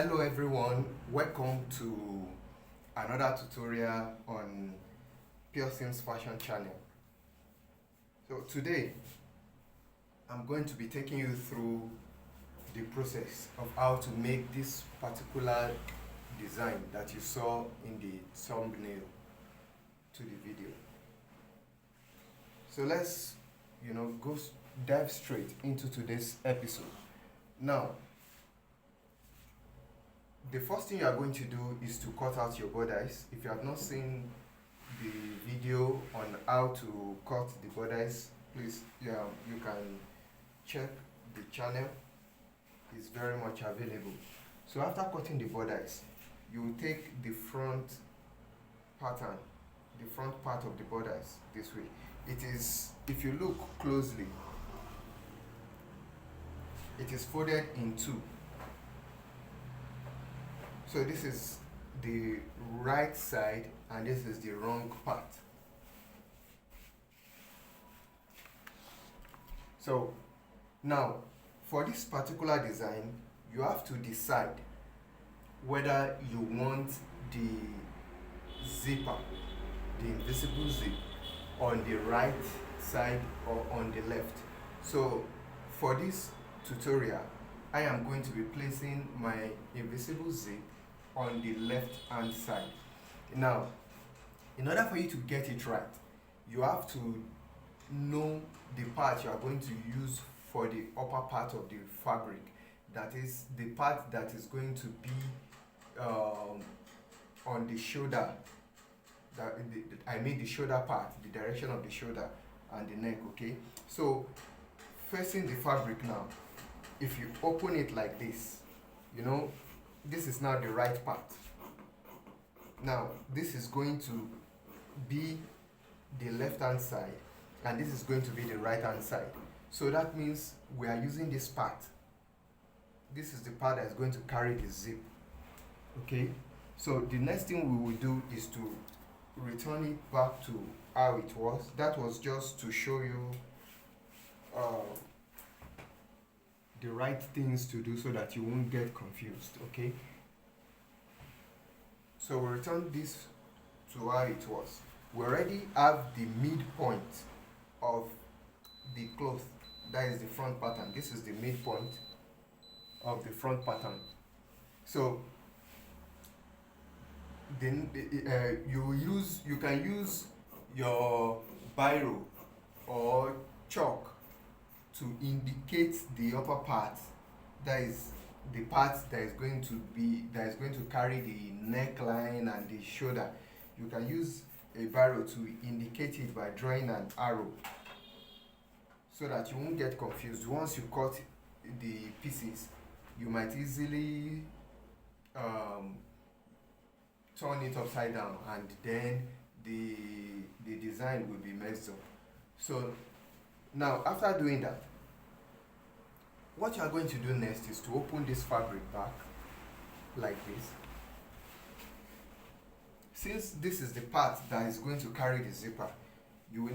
Hello everyone, welcome to another tutorial on Pure Sims Fashion channel. So today I'm going to be taking you through the process of how to make this particular design that you saw in the thumbnail to the video. So let's dive straight into today's episode. Now, the first thing you are going to do is to cut out your borders. If you have not seen the video on how to cut the borders, please you can check the channel. It's very much available. So after cutting the borders, you will take the front pattern, the front part of the borders this way. It is, if you look closely, it is folded in two. So this is the right side and this is the wrong part. So now for this particular design, you have to decide whether you want the zipper, the invisible zip, on the right side or on the left. So for this tutorial, I am going to be placing my invisible zip on the left hand side. Now, in order for you to get it right, you have to know the part you are going to use for the upper part of the fabric. That is the part that is going to be on the shoulder. I mean the shoulder part, the direction of the shoulder and the neck, okay? So, facing the fabric now, if you open it like this, this is now the right part. Now, this is going to be the left hand side and this is going to be the right hand side. So that means we are using this part. This is the part that is going to carry the zip. Okay? So the next thing we will do is to return it back to how it was. That was just to show you the right things to do so that you won't get confused, okay? So we return this to how it was. We already have the midpoint of the cloth. That is the front pattern. This is the midpoint of the front pattern. So then you can use your biro or chalk to indicate the upper part. That is the part that is going to carry the neckline and the shoulder. You can use a biro to indicate it by drawing an arrow so that you won't get confused. Once you cut the pieces, you might easily turn it upside down and then the design will be messed up. So now after doing that, what you are going to do next is to open this fabric back like this. Since this is the part that is going to carry the zipper, you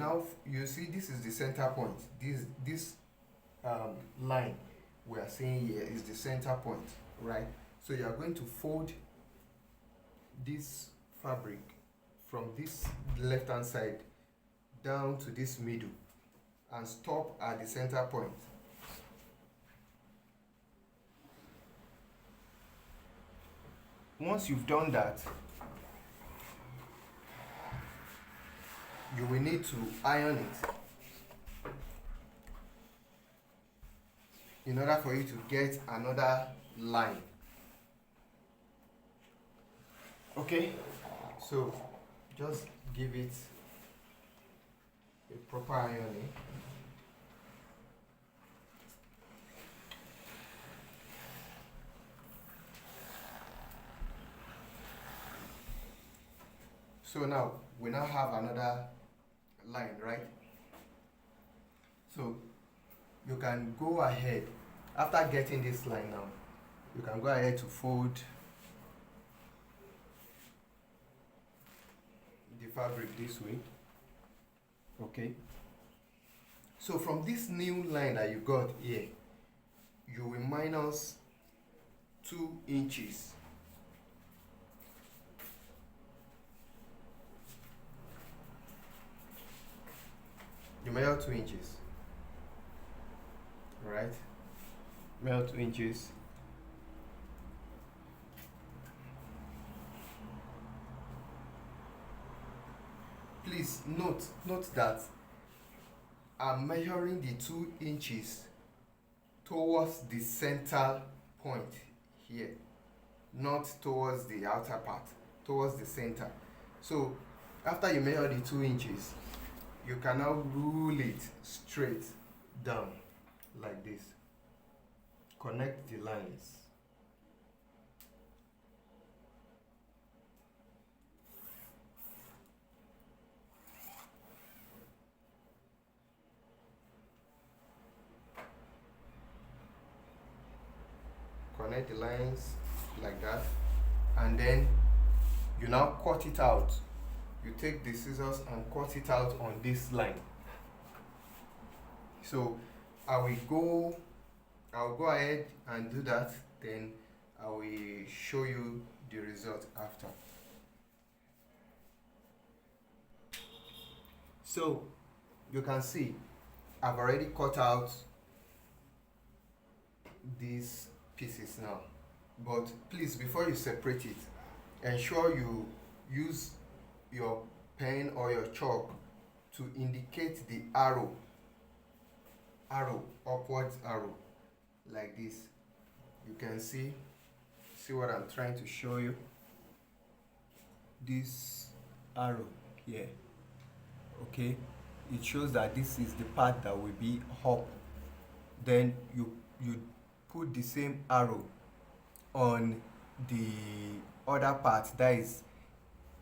see this is the center point. This line we are seeing here is the center point, right? So you are going to fold this fabric from this left hand side down to this middle and stop at the center point. Once you've done that, you will need to iron it in order for you to get another line. Okay, so just give it a proper ironing. So now we have another line, right? So you can go ahead, after getting this line now, you can go ahead to fold the fabric this way, okay? So from this new line that you got here, you will minus 2 inches. You measure 2 inches, right? Measure 2 inches. Please note that I'm measuring the 2 inches towards the center point here, not towards the outer part, towards the center. So after you measure the 2 inches, you can now rule it straight down like this. Connect the lines. Connect the lines like that, and then you now cut it out. You take the scissors and cut it out on this line. So I'll go ahead and do that, then I will show you the result after. So you can see I've already cut out these pieces now, but please, before you separate it, ensure you use your pen or your chalk to indicate the upwards arrow, like this. You can see what I'm trying to show you. This arrow here, okay, it shows that this is the part that will be up. Then you put the same arrow on the other part. That is,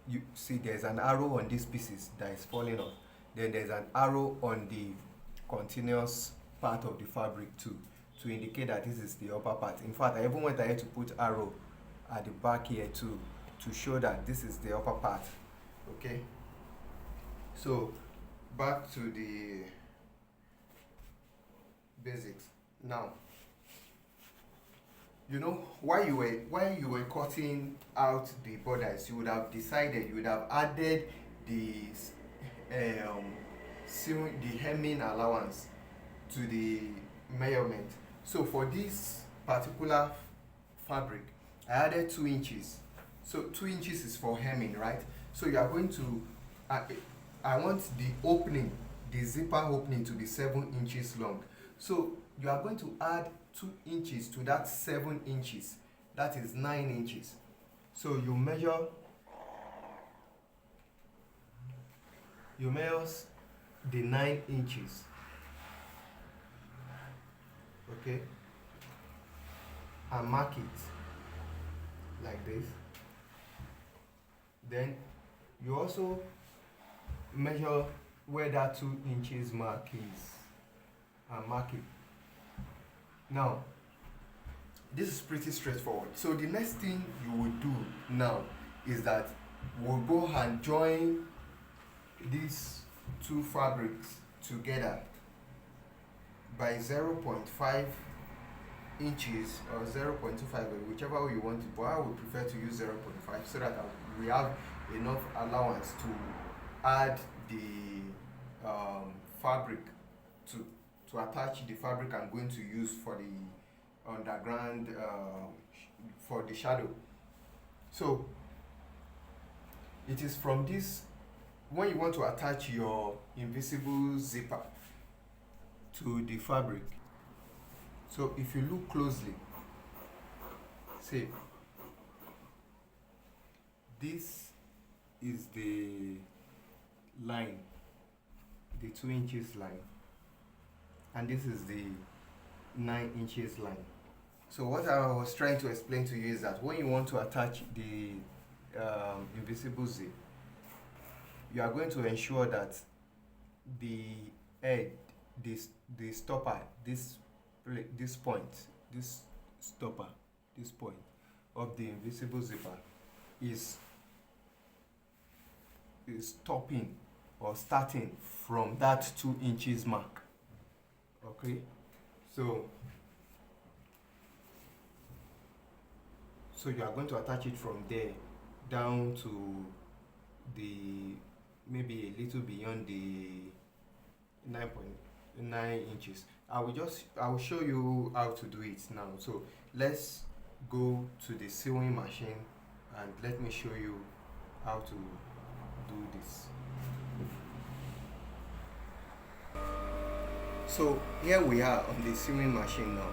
you see there's an arrow on these pieces that is falling off. Then there's an arrow on the continuous part of the fabric too, to indicate that this is the upper part. In fact, I even went ahead to put arrow at the back here too, to show that this is the upper part. Okay, so back to the basics now. You know, while you were cutting out the borders, you would have added the hemming allowance to the measurement. So for this particular fabric, I added 2 inches. So 2 inches is for hemming, right? So you are going to, I want the zipper opening to be 7 inches long. So you are going to add 2 inches to that 7 inches. That is 9 inches. So you measure the 9 inches. Okay, and mark it like this. Then you also measure where that 2 inches mark is and mark it. Now this is pretty straightforward. So the next thing you will do now is that we'll go and join these two fabrics together by 0.5 inches or 0.25, whichever way you want it, but I would prefer to use 0.5 so that we have enough allowance to add the fabric to attach the fabric I'm going to use for the underground for the shadow. So it is from this, when you want to attach your invisible zipper to the fabric. So if you look closely, see, this is the line, the 2 inches line, and this is the 9 inches line. So what I was trying to explain to you is that when you want to attach the invisible zip, you are going to ensure that the head, the stopper, this point of the invisible zipper is stopping or starting from that 2 inches mark. Okay, so So you are going to attach it from there down to the maybe a little beyond the 9.9 inches. I will show you how to do it now. So let's go to the sewing machine and let me show you how to do this. So here we are on the sewing machine now.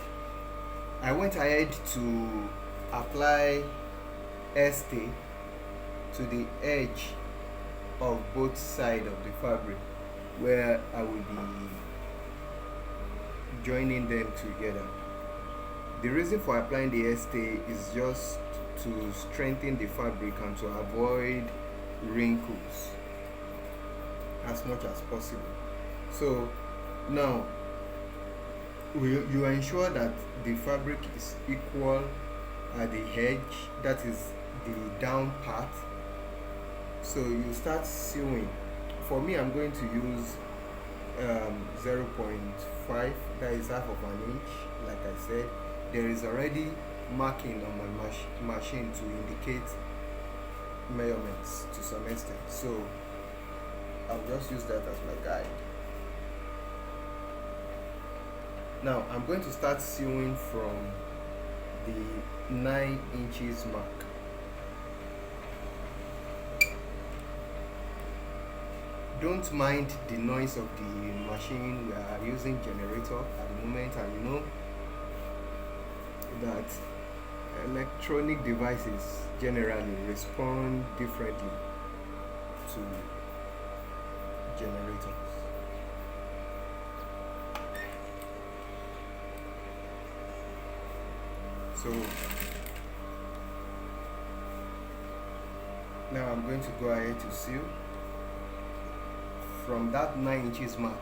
I went ahead to apply stay to the edge of both sides of the fabric where I will be joining them together. The reason for applying the stay is just to strengthen the fabric and to avoid wrinkles as much as possible. So now you ensure that the fabric is equal at the edge, that is the down part. So you start sewing. For me, I'm going to use 0.5, that is half of an inch. Like I said, there is already marking on my machine to indicate measurements to some extent, so I'll just use that as my guide. Now I'm going to start sewing from the 9 inches mark. Don't mind the noise of the machine. We are using generator at the moment, and you know that electronic devices generally respond differently to generators. So now I'm going to go ahead to sew from that 9 inches mark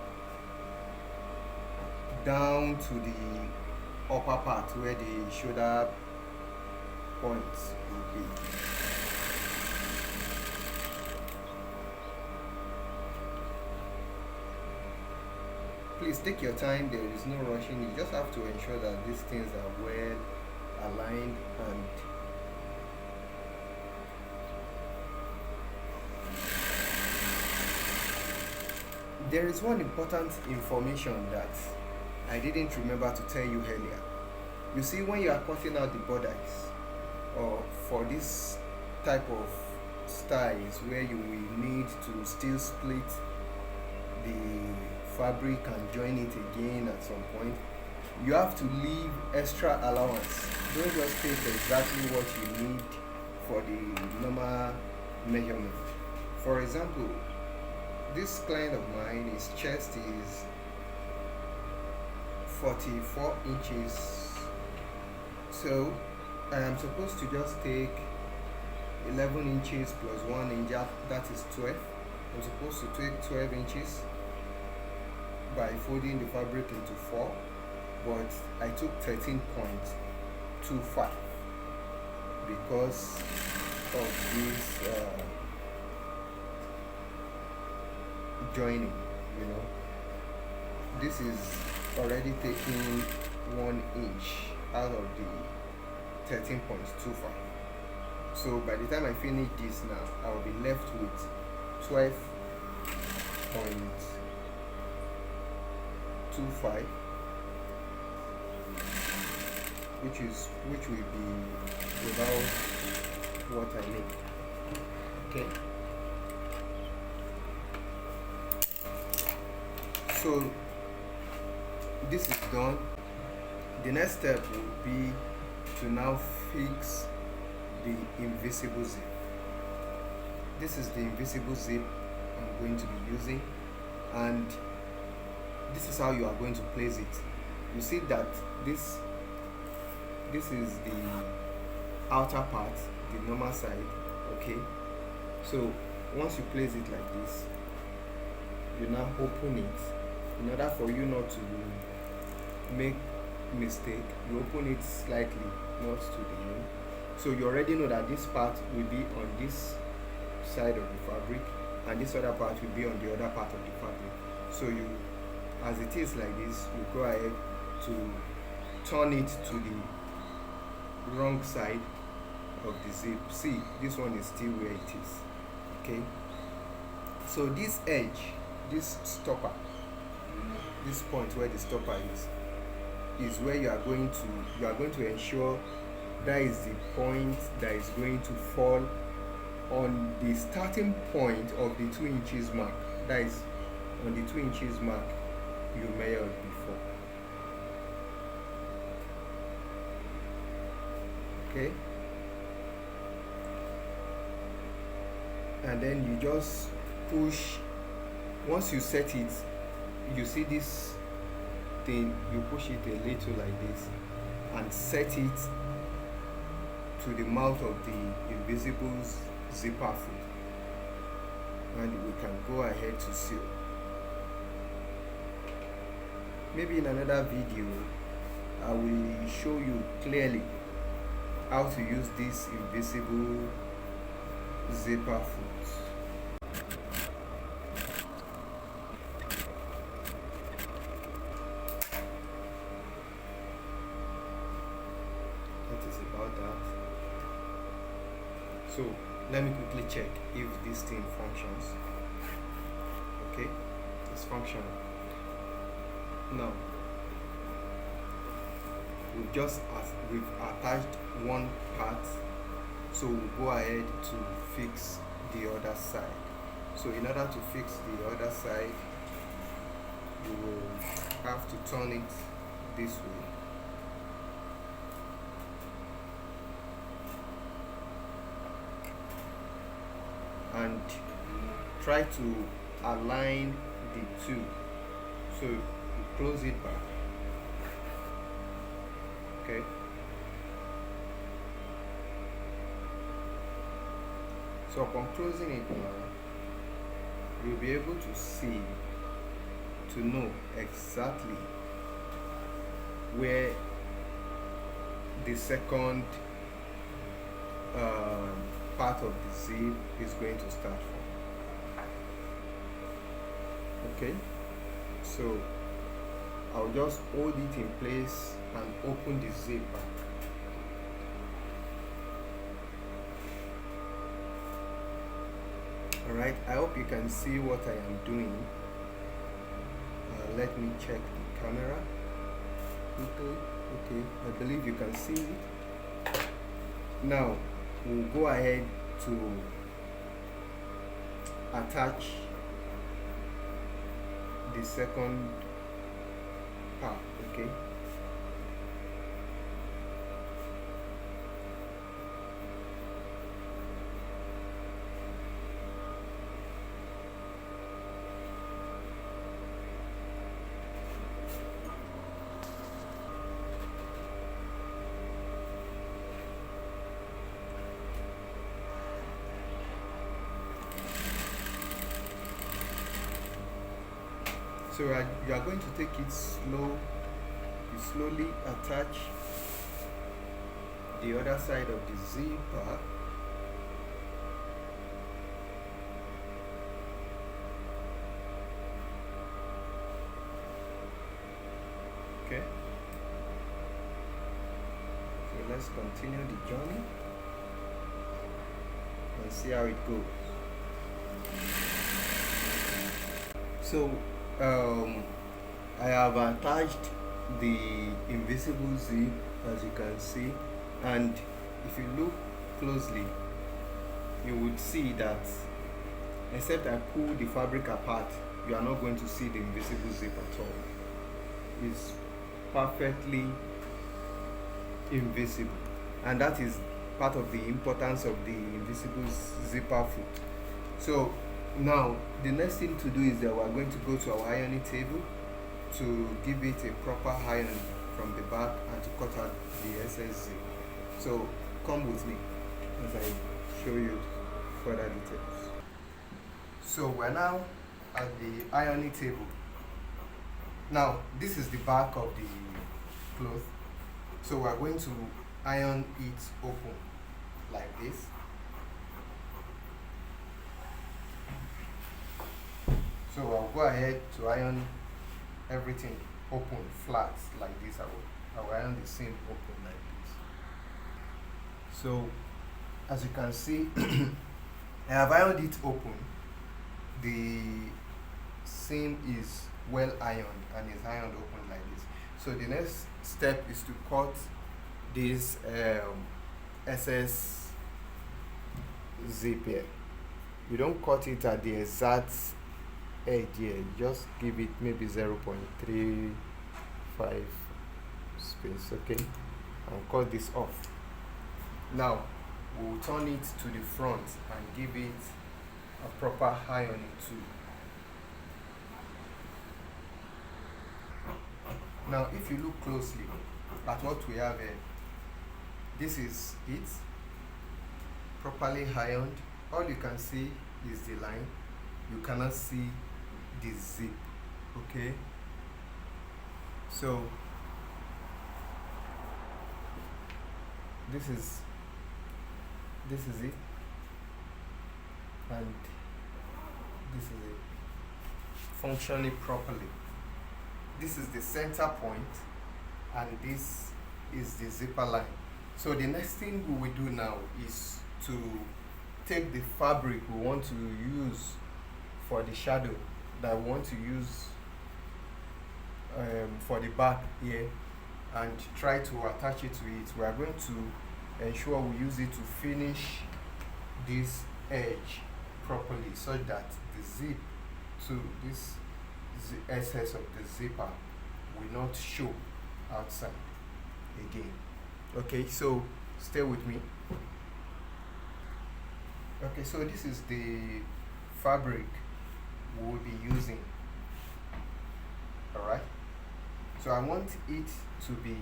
down to the upper part where the shoulder points will be. Please take your time, there is no rushing. You just have to ensure that these things are well aligned and there is one important information that I didn't remember to tell you earlier. You see, when you are cutting out the borders or for this type of styles where you will need to still split the fabric and join it again at some point, you have to leave extra allowance. Don't just take exactly what you need for the normal measurement. For example, this client of mine, his chest is 44 inches, so I am supposed to just take 11 inches plus 1 inch, that is 12. I'm supposed to take 12 inches by folding the fabric into 4, but I took 13.25 because of this joining. You know, this is already taking 1 inch out of the 13.25. So by the time I finish this now, I will be left with 12.25, which will be about what I need. Okay. So this is done. The next step will be to now fix the invisible zip. This is the invisible zip I'm going to be using, and this is how you are going to place it. You see that this is the outer part, the normal side. Okay, so once you place it like this, you now open it. In order for you not to make mistake, you open it slightly, not to the end. So you already know that this part will be on this side of the fabric and this other part will be on the other part of the fabric. So you, as it is like this, you go ahead to turn it to the wrong side of the zip. See, this one is still where it is. Okay, so this edge, this stopper, this point where the stopper is where you are going to ensure that is the point that is going to fall on the starting point of the 2 inches mark. That is on the 2 inches mark you measured before. Okay, and then you just push. Once you set it, you see this thing, you push it a little like this and set it to the mouth of the invisible zipper foot, and we can go ahead to seal. Maybe in another video I will show you clearly how to use this invisible zipper foot. That is about that. So let me quickly check if this thing functions. Okay, it's functional. Now we've attached one part, so we'll go ahead to fix the other side. So in order to fix the other side, you will have to turn it this way. And try to align the two. So you close it back. Okay. So upon closing it now, you'll be able to see, to know exactly where the second part of the zip is going to start from. Okay, so I'll just hold it in place and open the zip back. Alright, I hope you can see what I am doing. Let me check the camera. Okay, I believe you can see it. Now we'll go ahead to attach the second part. Okay, so you are going to take it slow. You slowly attach the other side of the zipper. Okay, so let's continue the journey and see how it goes. So I have attached the invisible zip, as you can see, and if you look closely you would see that except I pull the fabric apart, you are not going to see the invisible zip at all. It's perfectly invisible, and that is part of the importance of the invisible zipper foot. So now the next thing to do is that we're going to go to our ironing table to give it a proper iron from the back and to cut out the excess zip. So come with me as I show you further details. So we're now at the ironing table. Now this is the back of the cloth, so we're going to iron it open like this. So I'll go ahead to iron everything open flat like this. I will iron the seam open like this. So as you can see, I have ironed it open. The seam is well ironed and is ironed open like this. So the next step is to cut this SS zip here. You don't cut it at the exact edge here, just give it maybe 0.35 space, okay, and cut this off. Now we'll turn it to the front and give it a proper ironing too. Now if you look closely at what we have here, this is it, properly ironed. All you can see is the line, you cannot see the zip, okay. So this is it, and this is it functioning properly. This is the center point and this is the zipper line. So the next thing we will do now is to take the fabric we want to use for the shadow that we want to use for the back here, and try to attach it to it. We are going to ensure we use it to finish this edge properly, so that the zip to this excess of the zipper will not show outside again. Okay, so stay with me. Okay, so this is the fabric we will be using. Alright, so I want it to be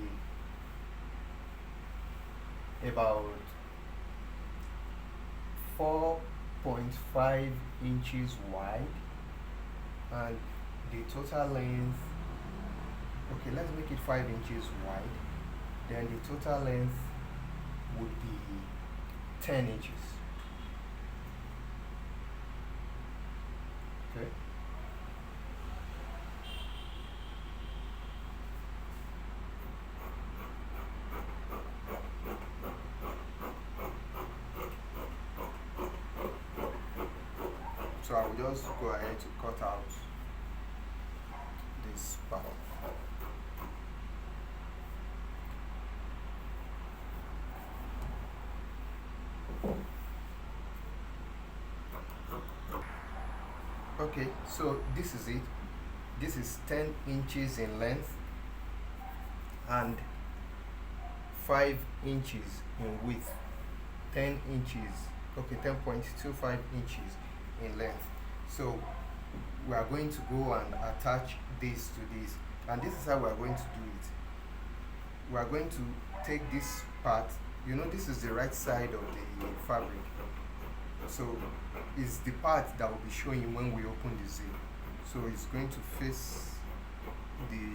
about 4.5 inches wide, and the total length, okay, let's make it 5 inches wide, then the total length would be 10 inches. Okay, so I will just go ahead to cut out this part. Okay, so this is it. This is 10 inches in length and 5 inches in width. 10 inches, okay, 10.25 inches in length. So we are going to go and attach this to this, and this is how we are going to do it. We are going to take this part, you know, this is the right side of the fabric, so it's the part that will be showing when we open the zip. So it's going to face the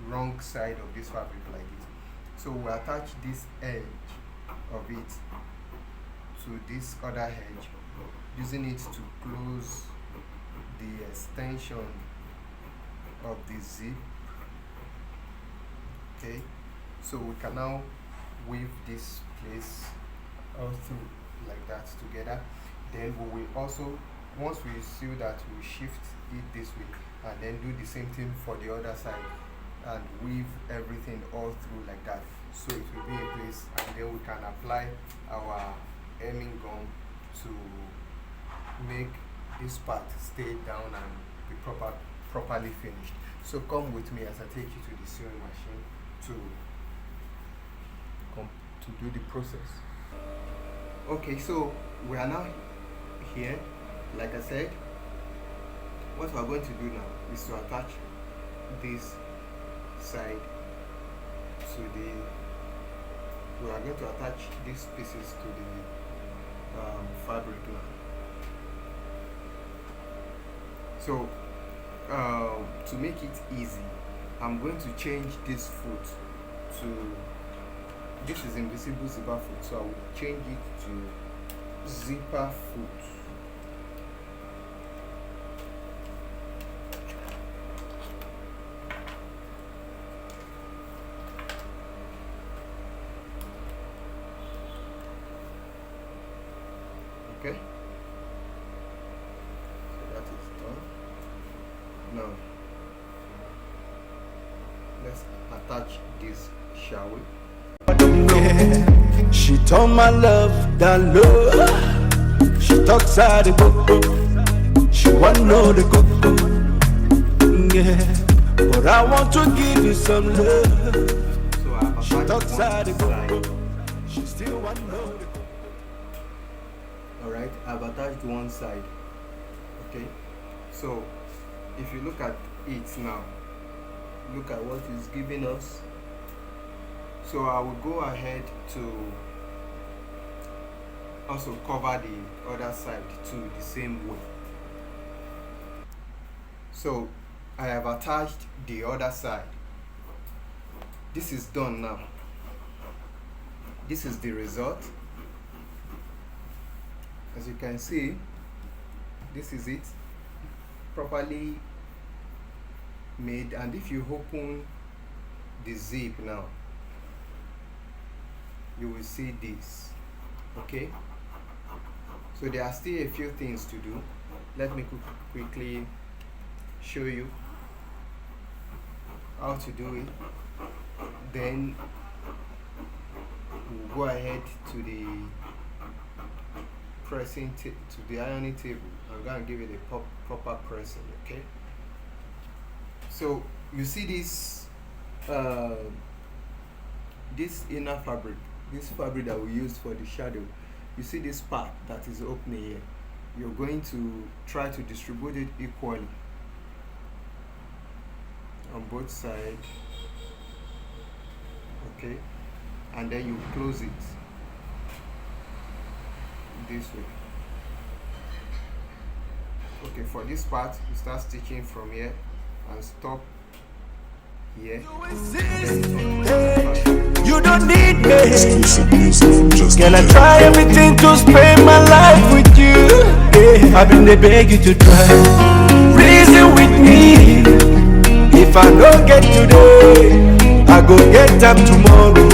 wrong side of this fabric like this. So we attach this edge of it to this other edge, using it to close the extension of the zip. Okay, so we can now weave this place all through like that together. Then we will also, once we seal that, we will shift it this way and then do the same thing for the other side and weave everything all through like that, so it will be in place, and then we can apply our hemming gum to make this part stay down and be properly finished. So come with me as I take you to the sewing machine to do the process. Okay, so we are now here. Like I said, what we are going to do now is to attach this side to the, we are going to attach these pieces to the fabric now. So to make it easy, I'm going to change this foot to, this is invisible zipper foot, so I will change it to zipper foot. Okay, so that is done. Now let's attach this, shall we? She told my love that love. She talks out the book. She want know the cook. Yeah, but I want to give you some love. So I She attach talks one out the side. book. She still want know the cook. Alright, I've attached one side. Okay, so if you look at it now, look at what it's giving us. So I will go ahead to also cover the other side too the same way. So I have attached the other side. This is done now. This is the result. As you can see, this is it, properly made. And if you open the zip now, you will see this. Okay, so there are still a few things to do. Let me quickly show you how to do it. Then we'll go ahead to the pressing to the ironing table. I'm going to give it a proper pressing. Okay, so you see this this inner fabric, this fabric that we used for the shadow. You see this part that is opening here. You're going to try to distribute it equally on both sides. Okay, and then you close it this way. Okay, for this part you start stitching from here and stop here. You don't need me. Can I try everything to spend my life with you? Yeah, I've been they beg you to try. Reason with me. If I don't get today, I go get them tomorrow.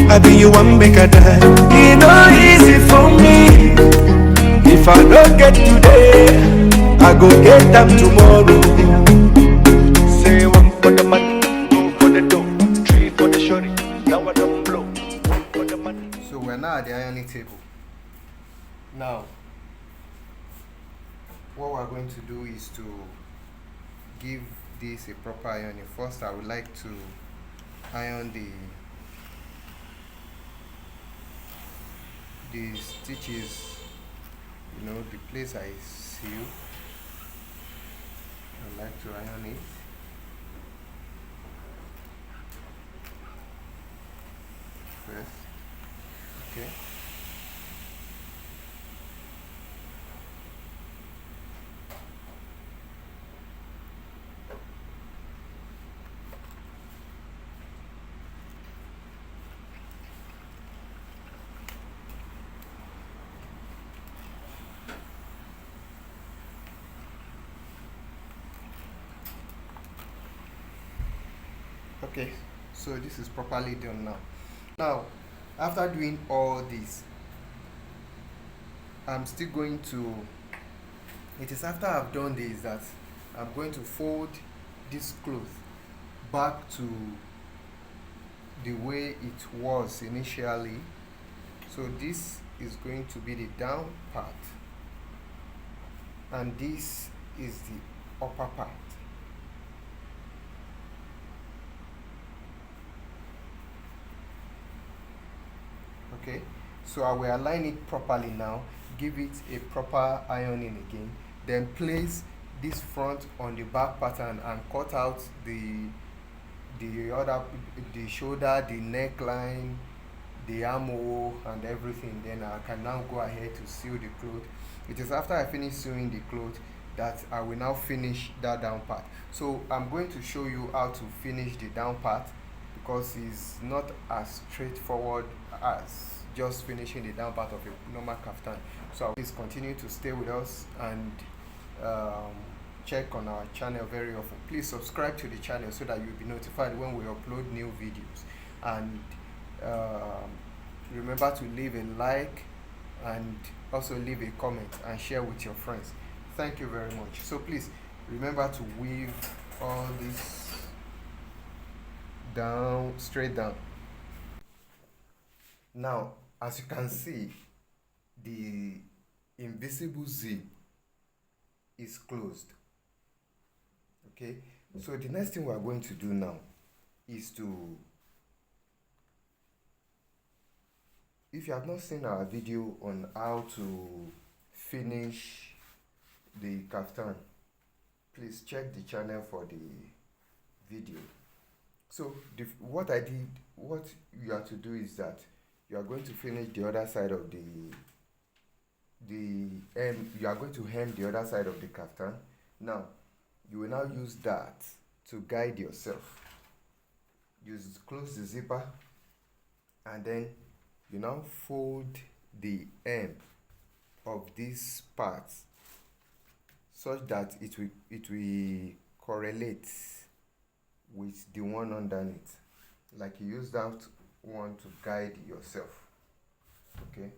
I be you one make a die. It no easy for me. If I don't get today, I go get them tomorrow. Say one for the money, two for the dough, three for the shorty. Now I don't blow. One for the money. So we're now at the ironing table. Now what we're going to do is to give this a proper ironing. First I would like to iron the stitches, you know, the place I sew. I like to iron it. First, okay. Okay, so this is properly done now. Now, after doing all this, I'm still going to, it is after I've done this that I'm going to fold this cloth back to the way it was initially. So this is going to be the down part and this is the upper part. Okay, so I will align it properly now, give it a proper ironing again, then place this front on the back pattern and cut out the shoulder, the neckline, the armhole and everything. Then I can now go ahead to sew the cloth. It is after I finish sewing the cloth that I will now finish that down part. So I'm going to show you how to finish the down part, because it's not as straightforward as just finishing the down part of a normal kaftan. So please continue to stay with us and check on our channel very often. Please subscribe to the channel so that you'll be notified when we upload new videos, and remember to leave a like and also leave a comment and share with your friends. Thank you very much. So please remember to weave all this down, straight down. Now, as you can see, the invisible zip is closed. Okay, so the next thing we are going to do now is to, if you have not seen our video on how to finish the kaftan, please check the channel for the video. So what you have to do is that you are going to finish the other side of the hem. You are going to hem the other side of the kaftan. Now you will now use that to guide yourself. Close the zipper, and then you now fold the hem of this part such that it will correlate with the one underneath, like you use that one to guide yourself. Okay,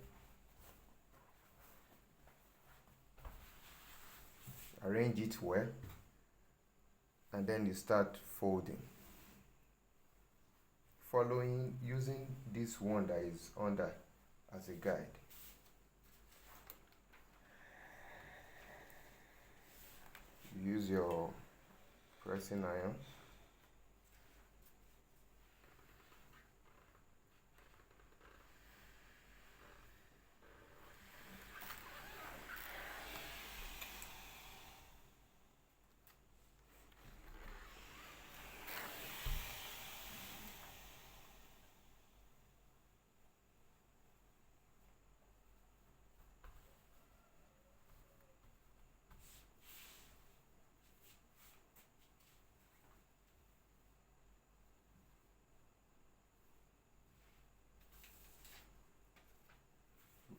arrange it well, and then you start folding, using this one that is under as a guide. Use your pressing iron.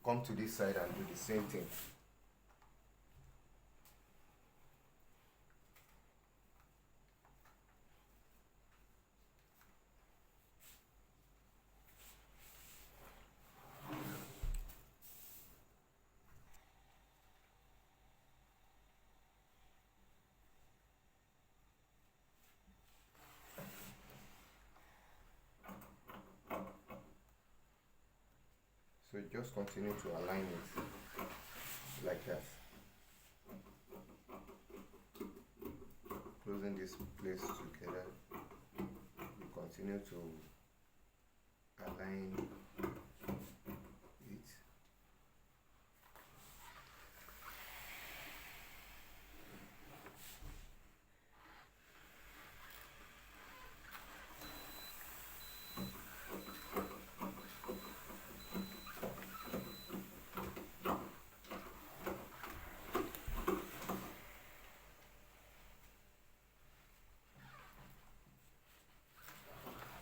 Come to this side and do the same thing. So just continue to align it like that, closing this place together. You continue to align it.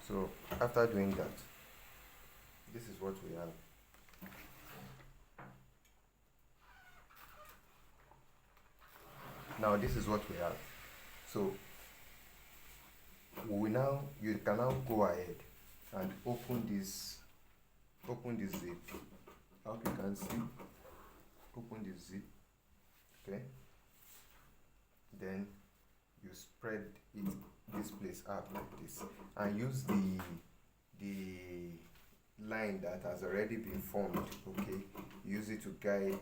So after doing that, this is what we have. Now this is what we have. So you can now go ahead and open this zip. I hope you can see. Open this zip. Okay. Then you spread this place out like this, and use the line that has already been formed. Okay, use it to guide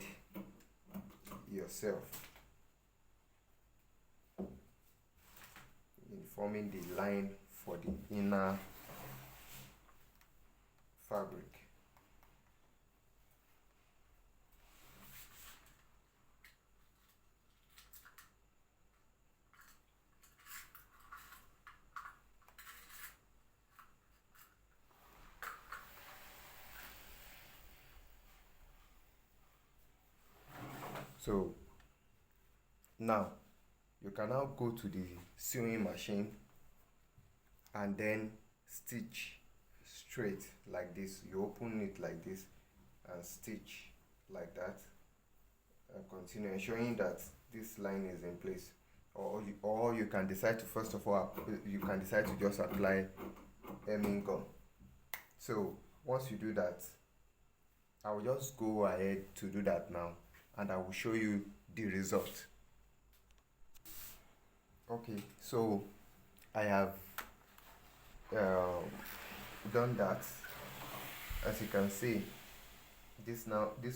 yourself in forming the line for the inner fabric. So now you can now go to the sewing machine and then stitch straight like this. You open it like this and stitch like that, and continue ensuring that this line is in place. Or you can decide to, first of all, you can decide to just apply hemming gum. So once you do that, I will just go ahead to do that now, and I will show you the result. Okay, so I have uh, done that. As you can see, this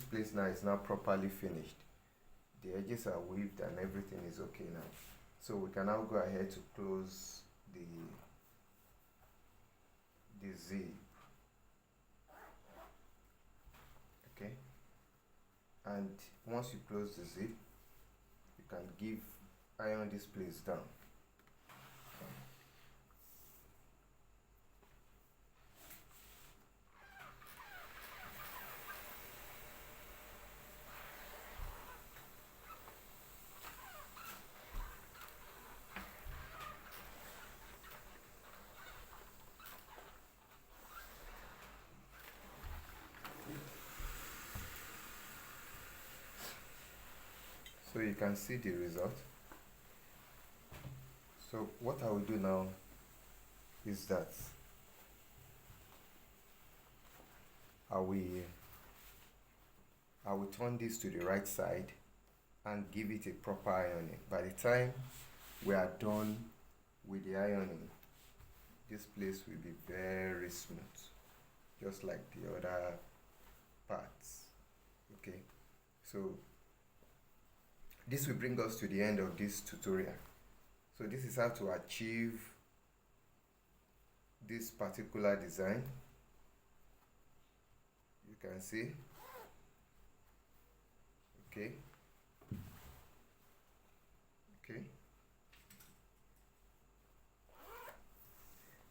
place now is now properly finished. The edges are weaved and everything is okay now. So we can now go ahead to close the zip. Okay, and once you close the zip, you can iron this place down. So you can see the result. So what I will do now is that I will turn this to the right side and give it a proper ironing. By the time we are done with the ironing, this place will be very smooth, just like the other parts. Okay, so this will bring us to the end of this tutorial. So this is how to achieve this particular design. You can see. Okay.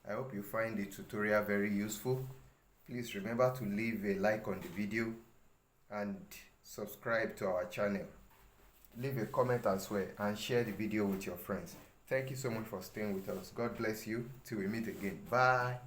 I hope you find the tutorial very useful. Please remember to leave a like on the video and subscribe to our channel. Leave a comment as well and share the video with your friends. Thank you so much for staying with us. God bless you till we meet again. Bye.